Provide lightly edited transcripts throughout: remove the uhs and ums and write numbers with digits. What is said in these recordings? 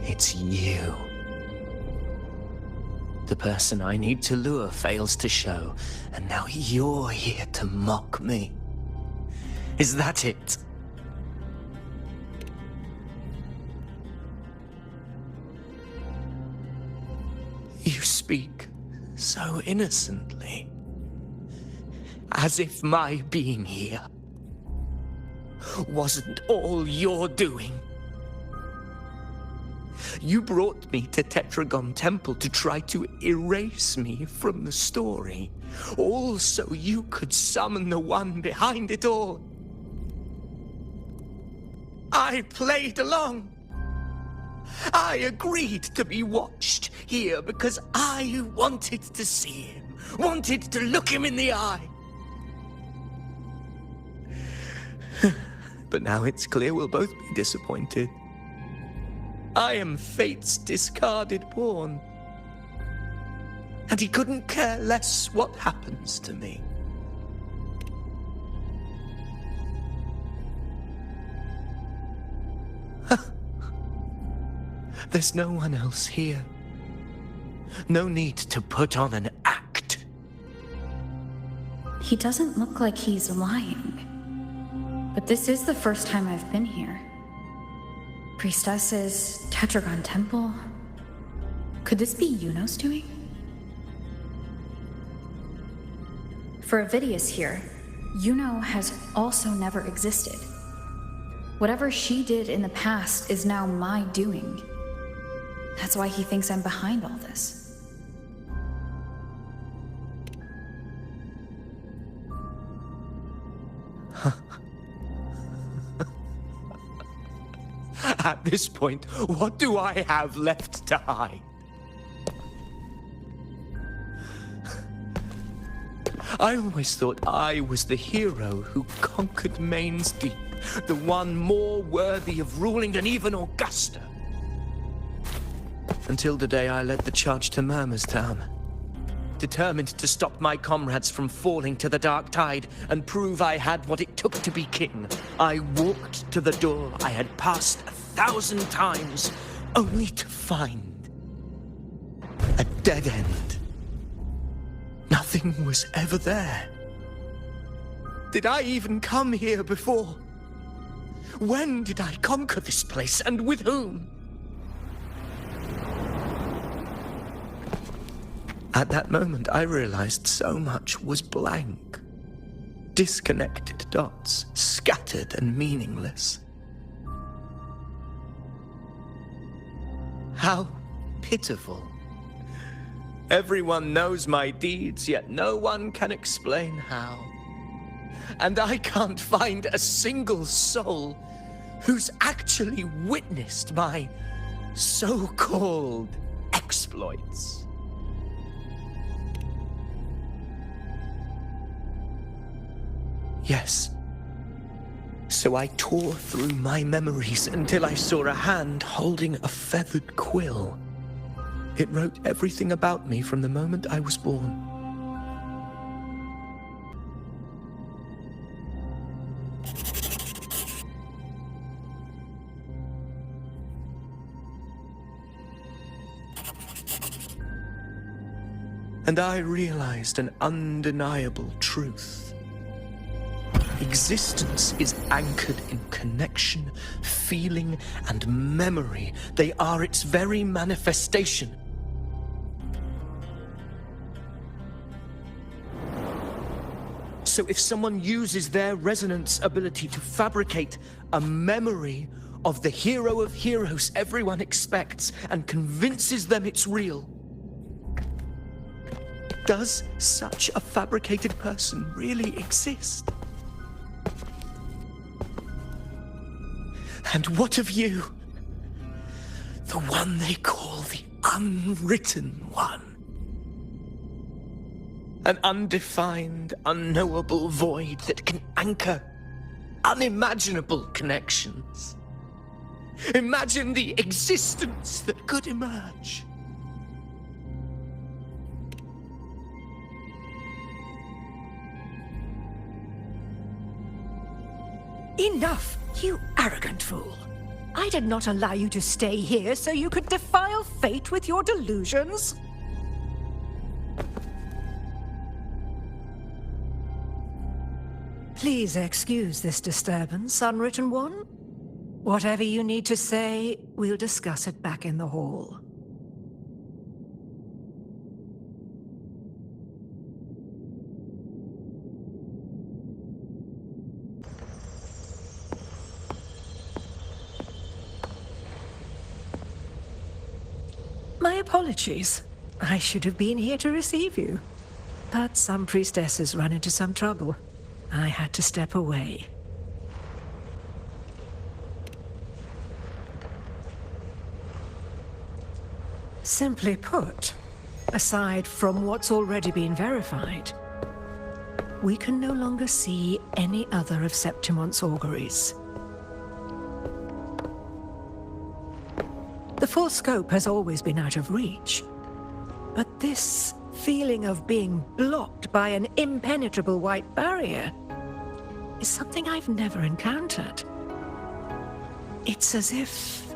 It's you. The person I need to lure fails to show, and now you're here to mock me. Is that it? You speak so innocently, as if my being here wasn't all you're doing. You brought me to Tetragon Temple to try to erase me from the story, all so you could summon the one behind it all. I played along. I agreed to be watched here because I wanted to see him, wanted to look him in the eye. But now it's clear we'll both be disappointed. I am fate's discarded pawn. And he couldn't care less what happens to me. There's no one else here. No need to put on an act. He doesn't look like he's lying. But this is the first time I've been here. Priestesses, Tetragon Temple. Could this be Iuno's doing? For Avidius here, Iuno has also never existed. Whatever she did in the past is now my doing. That's why he thinks I'm behind all this. At this point, what do I have left to hide? I always thought I was the hero who conquered Main's Deep, the one more worthy of ruling than even Augusta. Until the day I led the charge to Murmur's Town. Determined to stop my comrades from falling to the dark tide and prove I had what it took to be king, I walked to the door I had passed 1,000 times, only to find a dead end. Nothing was ever there. Did I even come here before? When did I conquer this place, and with whom? At that moment, I realized so much was blank. Disconnected dots, scattered and meaningless. How pitiful. Everyone knows my deeds, yet no one can explain how. And I can't find a single soul who's actually witnessed my so-called exploits. Yes. So I tore through my memories until I saw a hand holding a feathered quill. It wrote everything about me from the moment I was born. And I realized an undeniable truth. Existence is anchored in connection, feeling, and memory. They are its very manifestation. So if someone uses their resonance ability to fabricate a memory of the hero of heroes everyone expects and convinces them it's real, does such a fabricated person really exist? And what of you? The one they call the Unwritten One. An undefined, unknowable void that can anchor unimaginable connections. Imagine the existence that could emerge. Enough, you arrogant fool. I did not allow you to stay here so you could defile fate with your delusions. Please excuse this disturbance, Unwritten One. Whatever you need to say, we'll discuss it back in the hall. My apologies. I should have been here to receive you. But some priestesses run into some trouble. I had to step away. Simply put, aside from what's already been verified, we can no longer see any other of Septimon's auguries. The full scope has always been out of reach, but this feeling of being blocked by an impenetrable white barrier is something I've never encountered. It's as if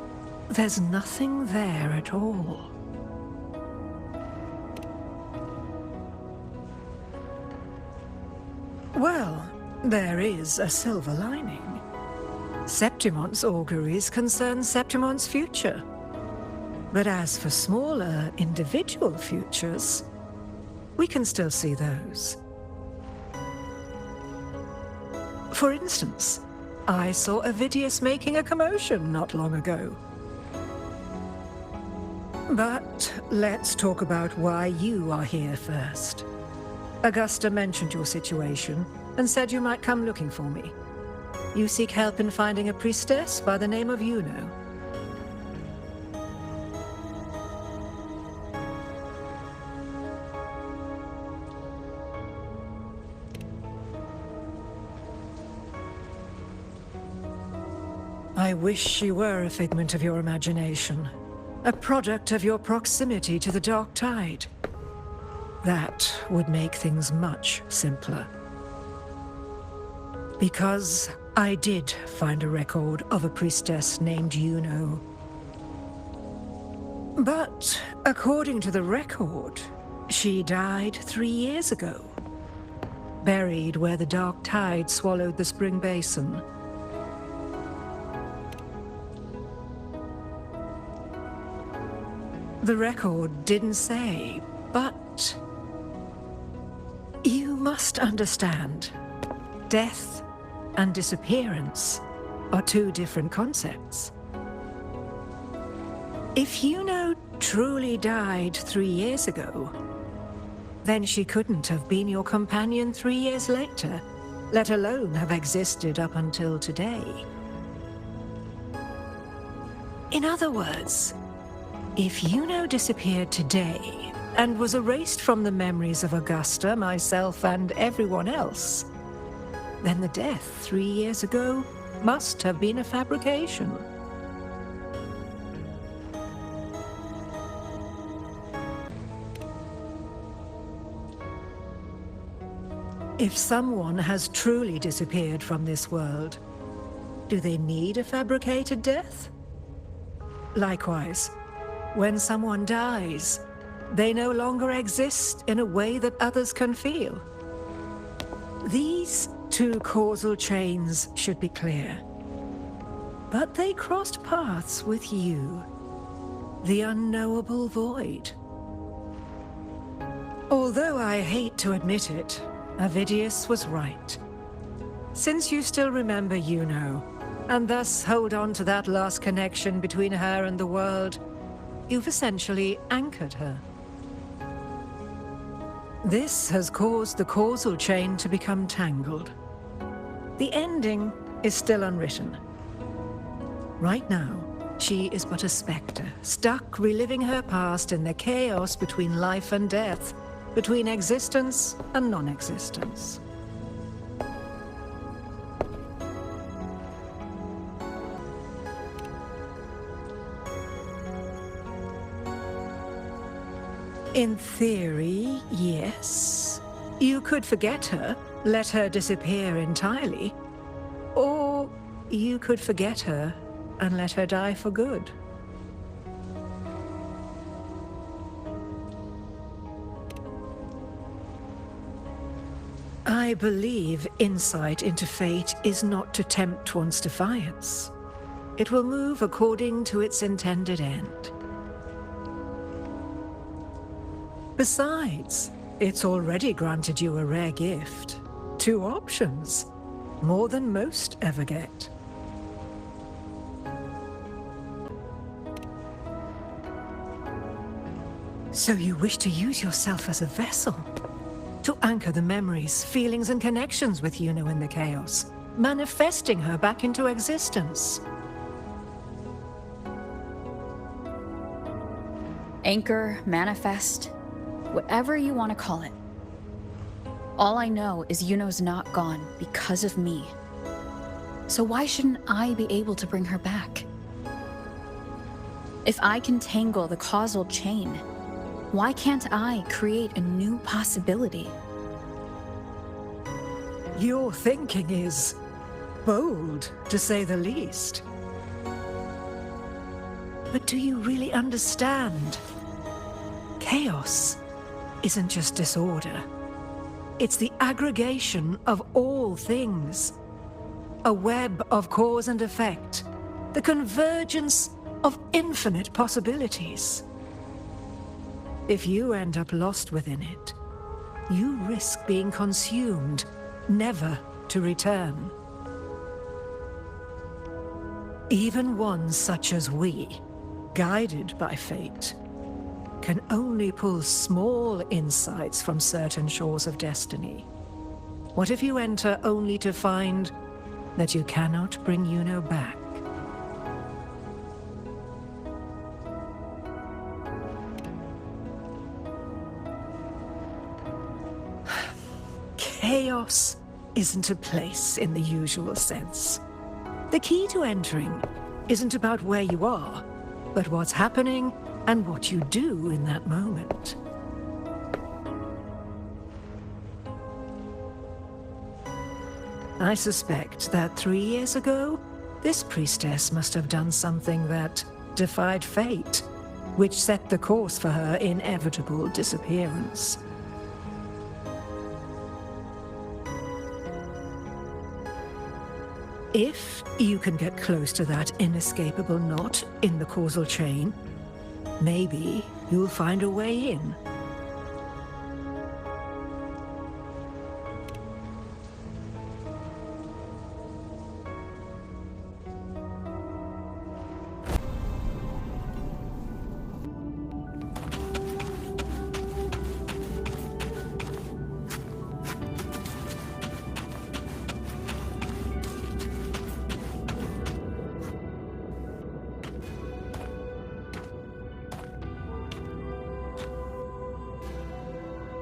there's nothing there at all. Well, there is a silver lining. Septimon's auguries concern Septimon's future. But as for smaller, individual futures, we can still see those. For instance, I saw Avidius making a commotion not long ago. But let's talk about why you are here first. Augusta mentioned your situation and said you might come looking for me. You seek help in finding a priestess by the name of Iuno. I wish she were a figment of your imagination, a product of your proximity to the Dark Tide. That would make things much simpler. Because I did find a record of a priestess named Iuno. But according to the record, she died 3 years ago, buried where the Dark Tide swallowed the Spring Basin. The record didn't say, but you must understand, death and disappearance are two different concepts. If Iuno truly died 3 years ago, then she couldn't have been your companion 3 years later, let alone have existed up until today. In other words, if Iuno disappeared today and was erased from the memories of Augusta, myself, and everyone else, then the death 3 years ago must have been a fabrication. If someone has truly disappeared from this world, do they need a fabricated death? Likewise, when someone dies, they no longer exist in a way that others can feel. These two causal chains should be clear. But they crossed paths with you, the unknowable void. Although I hate to admit it, Avidius was right. Since you still remember Iuno, and thus hold on to that last connection between her and the world, you've essentially anchored her. This has caused the causal chain to become tangled. The ending is still unwritten. Right now, she is but a spectre, stuck reliving her past in the chaos between life and death, between existence and non-existence. In theory, yes. You could forget her, let her disappear entirely. Or you could forget her and let her die for good. I believe insight into fate is not to tempt one's defiance. It will move according to its intended end. Besides, it's already granted you a rare gift. 2 options, more than most ever get. So you wish to use yourself as a vessel? To anchor the memories, feelings, and connections with Iuno in the chaos, manifesting her back into existence. Anchor, manifest, whatever you want to call it. All I know is Iuno's not gone because of me. So why shouldn't I be able to bring her back? If I can tangle the causal chain, why can't I create a new possibility? Your thinking is bold, to say the least. But do you really understand? Chaos isn't just disorder. It's the aggregation of all things. A web of cause and effect. The convergence of infinite possibilities. If you end up lost within it, you risk being consumed, never to return. Even one such as we, guided by fate, can only pull small insights from certain shores of destiny. What if you enter only to find that you cannot bring Iuno back? Chaos isn't a place in the usual sense. The key to entering isn't about where you are, but what's happening and what you do in that moment. I suspect that 3 years ago, this priestess must have done something that defied fate, which set the course for her inevitable disappearance. If you can get close to that inescapable knot in the causal chain, maybe you'll find a way in.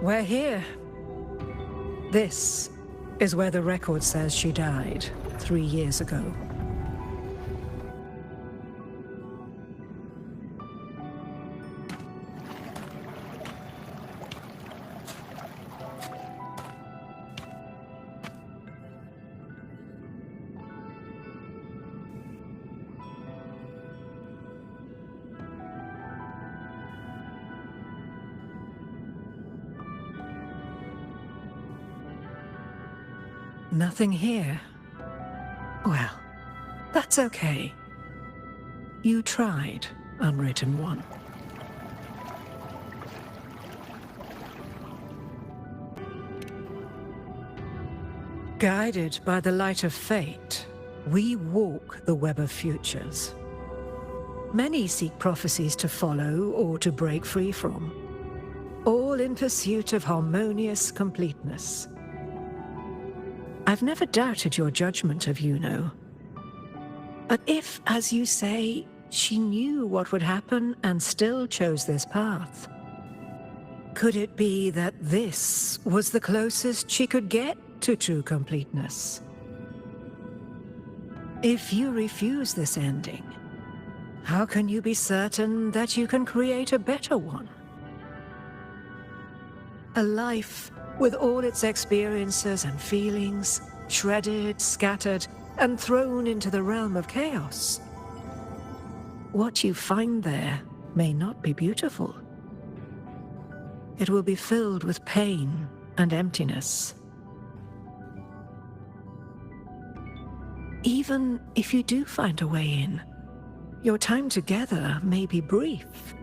We're here. This is where the record says she died 3 years ago. Nothing here. Well, that's okay. You tried, Unwritten One. Guided by the light of fate, we walk the web of futures. Many seek prophecies to follow or to break free from, all in pursuit of harmonious completeness. I've never doubted your judgment of Iuno. But if, as you say, she knew what would happen and still chose this path, could it be that this was the closest she could get to true completeness? If you refuse this ending, how can you be certain that you can create a better one? A life with all its experiences and feelings, shredded, scattered, and thrown into the realm of chaos. what you find there may not be beautiful. It will be filled with pain and emptiness. Even if you do find a way in, your time together may be brief,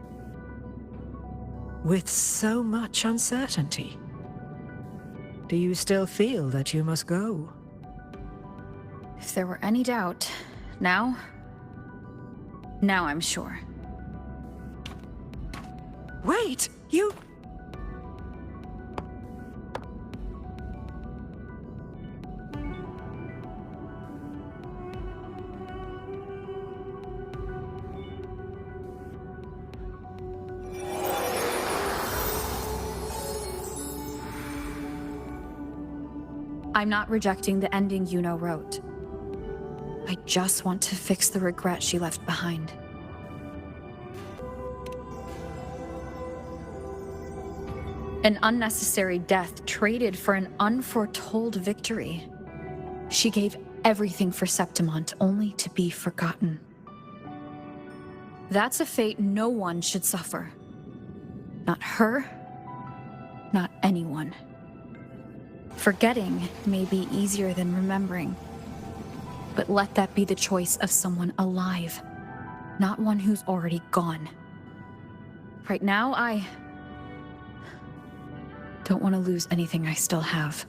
with so much uncertainty. Do you still feel that you must go? If there were any doubt, now I'm sure. Wait, you... I'm not rejecting the ending Iuno wrote. I just want to fix the regret she left behind. An unnecessary death traded for an unforetold victory. She gave everything for Septimont only to be forgotten. That's a fate no one should suffer. Not her, not anyone. Forgetting may be easier than remembering, but let that be the choice of someone alive, not one who's already gone. Right now, I don't want to lose anything I still have.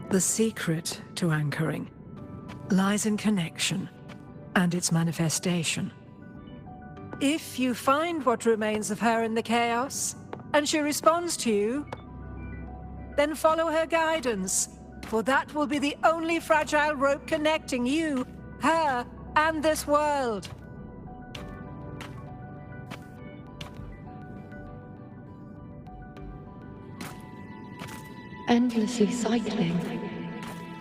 The secret to anchoring lies in connection and its manifestation. If you find what remains of her in the chaos, and she responds to you, then follow her guidance, for that will be the only fragile rope connecting you, her, and this world. Endlessly cycling,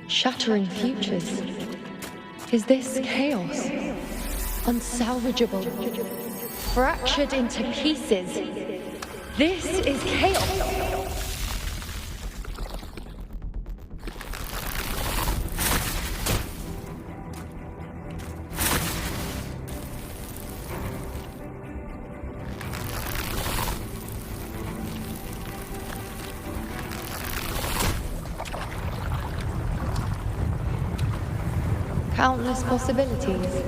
shattering futures. Is this chaos? Unsalvageable, fractured into pieces. This is chaos. Countless possibilities,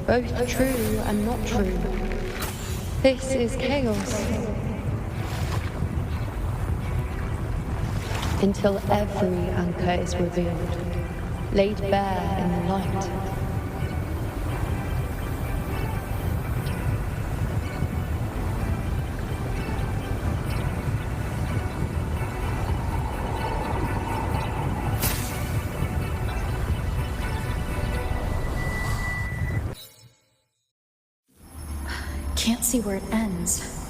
both true and not true. This is chaos. Until every anchor is revealed, laid bare in the light. Can't see where it ends.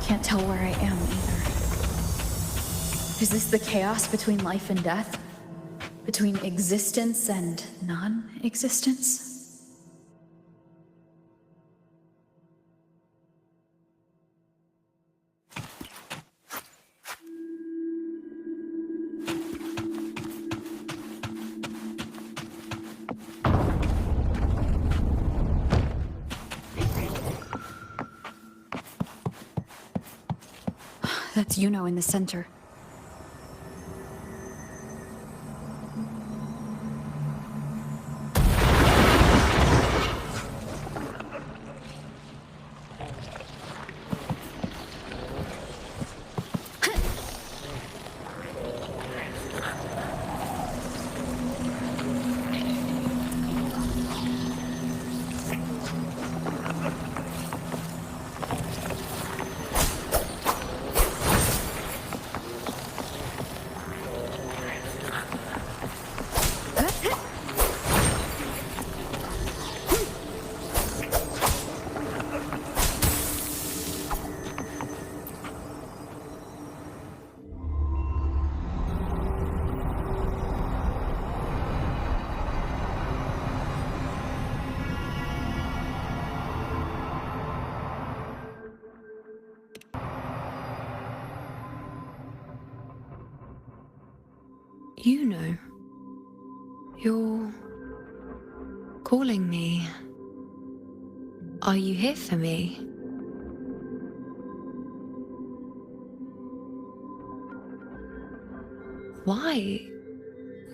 Can't tell where I am either. Is this the chaos between life and death? Between existence and non-existence? That's Iuno in the center. Iuno, you're calling me. Are you here for me? Why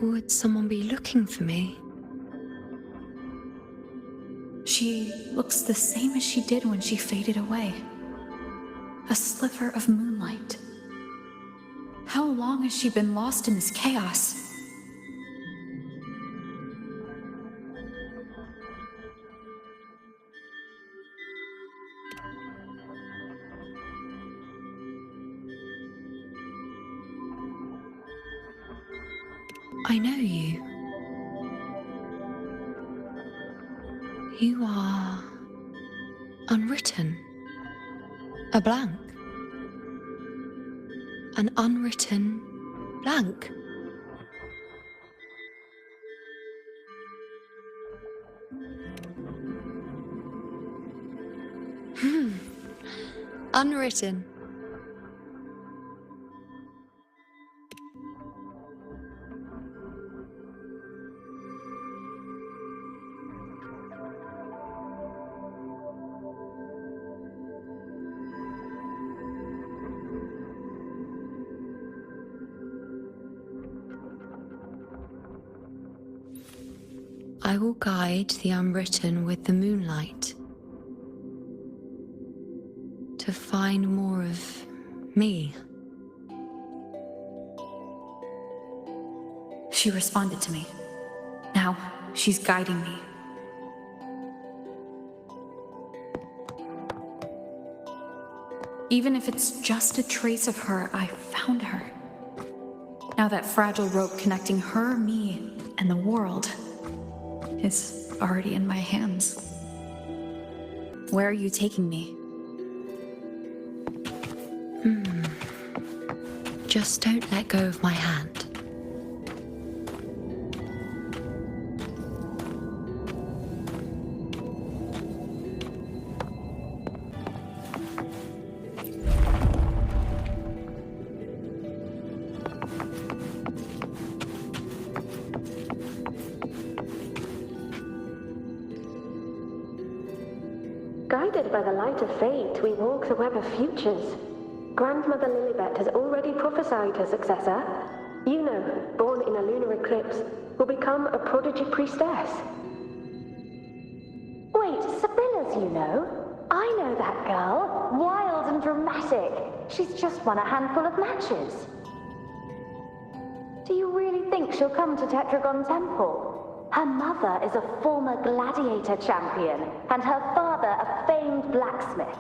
would someone be looking for me? She looks the same as she did when she faded away. A sliver of moonlight. How long has she been lost in this chaos? I know you. You are unwritten. A blank. An unwritten blank. Unwritten. I will guide the unwritten with the moonlight to find more of me. She responded to me. Now, she's guiding me. Even if it's just a trace of her, I found her. Now that fragile rope connecting her, me, and the world is already in my hands. Where are you taking me? Just don't let go of my hand. Guided by the light of fate, we walk the web of futures. Grandmother Lilibet has already prophesied her successor. Iuno, born in a lunar eclipse, will become a prodigy priestess. Wait, Sibylla's Iuno? I know that girl. Wild and dramatic. She's just won a handful of matches. Do you really think she'll come to Tetragon Temple? Her mother is a former gladiator champion, and her father a famed blacksmith.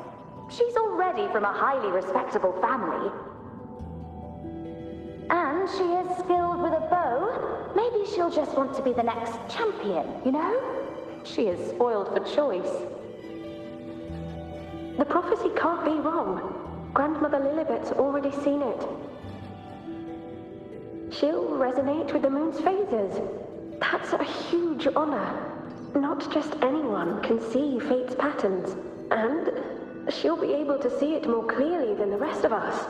She's already from a highly respectable family. And she is skilled with a bow. Maybe she'll just want to be the next champion, you know? She is spoiled for choice. The prophecy can't be wrong. Grandmother Lilibet's already seen it. She'll resonate with the moon's phases. That's a huge honor. Not just anyone can see fate's patterns, and she'll be able to see it more clearly than the rest of us.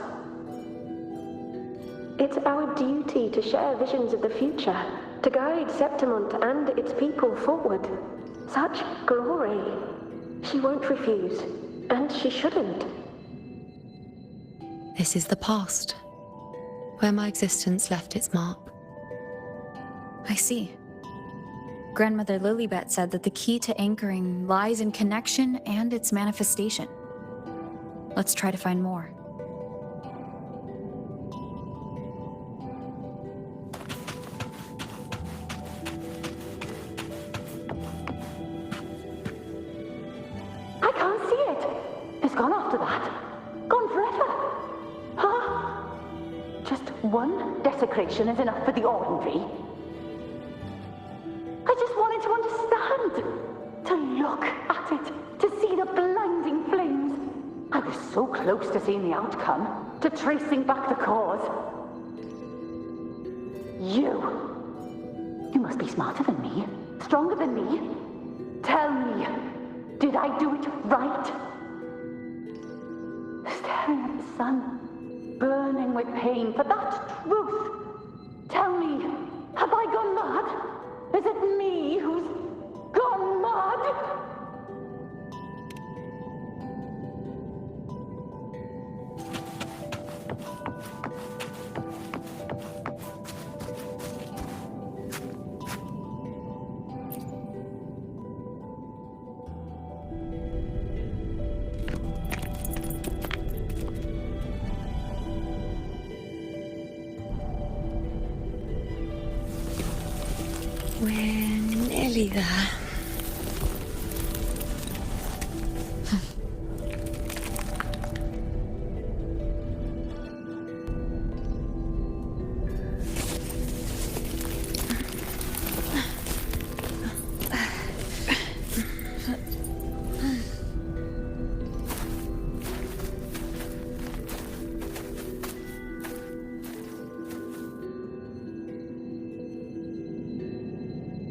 It's our duty to share visions of the future, to guide Septimont and its people forward. Such glory. She won't refuse, and she shouldn't. This is the past, where my existence left its mark. I see. Grandmother Lilibet said that the key to anchoring lies in connection and its manifestation. Let's try to find more. I can't see it. It's gone after that. Gone forever. Huh? Just one desecration is enough for the ordinary. I just wanted to understand. To look at it. To see the blinding flames. I was so close to seeing the outcome. To tracing back the cause. You must be smarter than me. Stronger than me. Tell me. Did I do it right? Staring at the sun, burning with pain for that truth. Tell me, have I gone mad? Is it me who's gone mad? We're nearly there.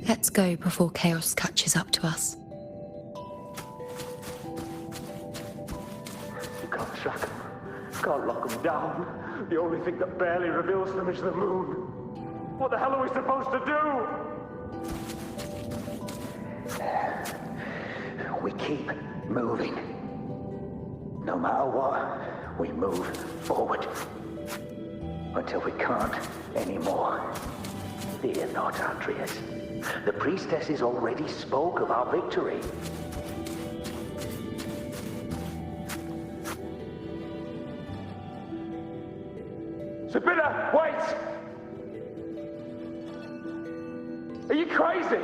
Let's go before chaos catches up to us. You can't track them. Can't lock them down. The only thing that barely reveals them is the moon. What the hell are we supposed to do? We keep moving. No matter what, we move forward. Until we can't anymore. Fear not, Andreas. The priestesses already spoke of our victory. Sabina, wait! Are you crazy?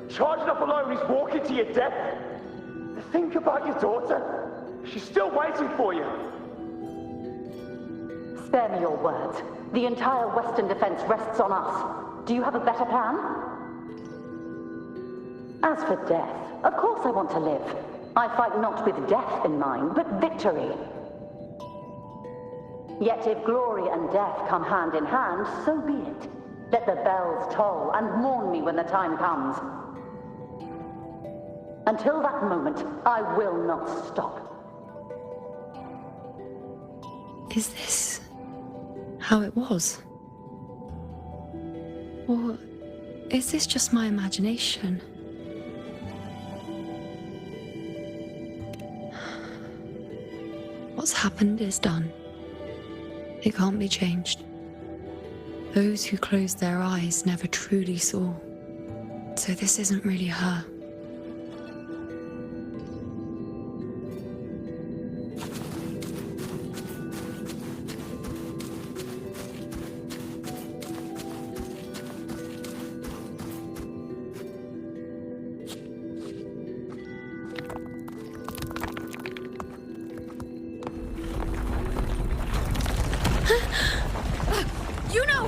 Charging up alone is walking to your death. Think about your daughter. She's still waiting for you. Spare me your words. The entire Western defense rests on us. Do you have a better plan? As for death, of course I want to live. I fight not with death in mind, but victory. Yet if glory and death come hand in hand, so be it. Let the bells toll and mourn me when the time comes. Until that moment, I will not stop. Is this how it was? Or is this just my imagination? What's happened is done. It can't be changed. Those who closed their eyes never truly saw. So this isn't really her. Iuno!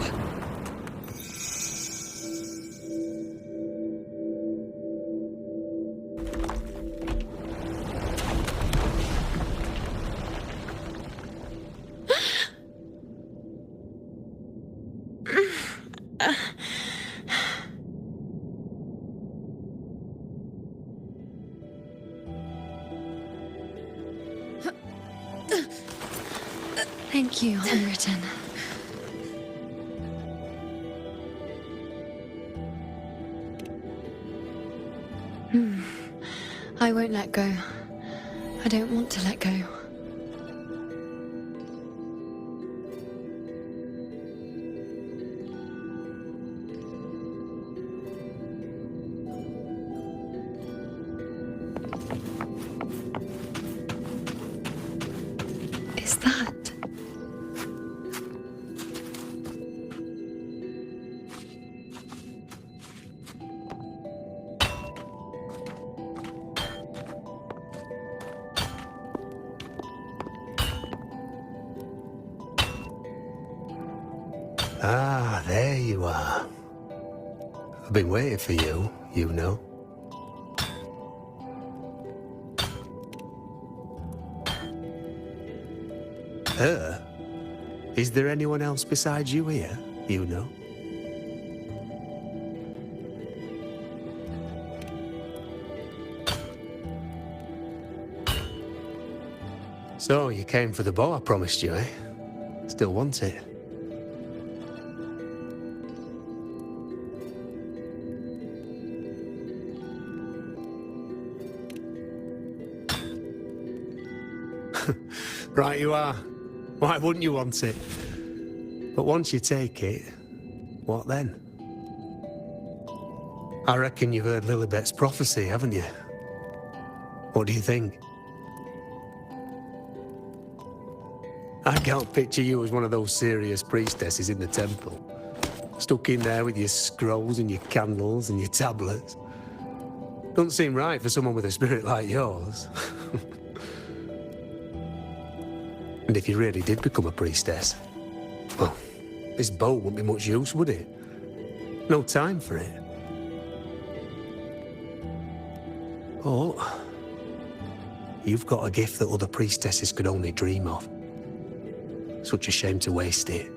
Thank you, Unwritten. I won't let go. I don't want to let go. Is that? Ah, there you are. I've been waiting for you, Iuno. Her? Is there anyone else besides you here, Iuno? So, you came for the bow I promised you, eh? Still want it? Right you are. Why wouldn't you want it? But once you take it, what then? I reckon you've heard Lilibet's prophecy, haven't you? What do you think? I can't picture you as one of those serious priestesses in the temple. Stuck in there with your scrolls and your candles and your tablets. Doesn't seem right for someone with a spirit like yours. And if you really did become a priestess, well, this bow wouldn't be much use, would it? No time for it. Oh, you've got a gift that other priestesses could only dream of. Such a shame to waste it.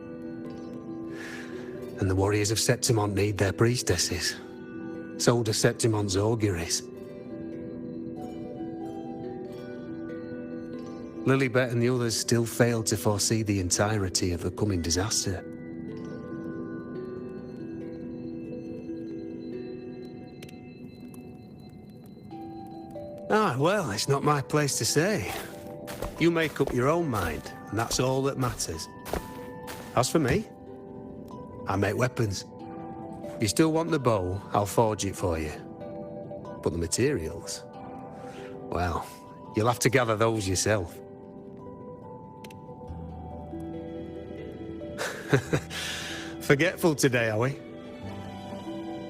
And the warriors of Septimont need their priestesses. So do Septimont's auguries. Lilibet and the others still failed to foresee the entirety of the coming disaster. Ah, well, it's not my place to say. You make up your own mind, and that's all that matters. As for me, I make weapons. If you still want the bow, I'll forge it for you. But the materials, well, you'll have to gather those yourself. Forgetful today, are we?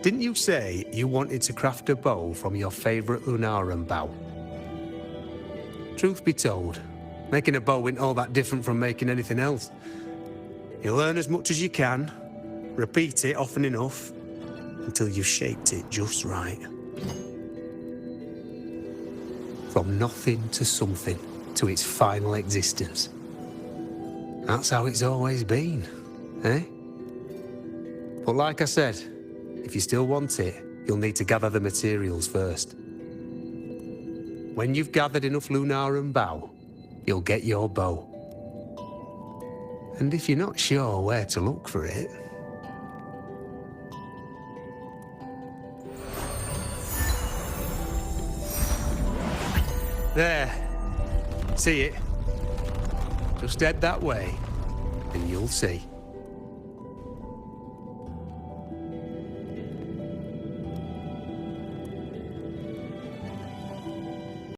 Didn't you say you wanted to craft a bow from your favorite Lunarum bow? Truth be told, making a bow isn't all that different from making anything else. You learn as much as you can, repeat it often enough, until you've shaped it just right. From nothing to something, to its final existence. That's how it's always been, eh? But like I said, if you still want it, you'll need to gather the materials first. When you've gathered enough Lunarum bow, you'll get your bow. And if you're not sure where to look for it... There. See it? Just head that way, and you'll see.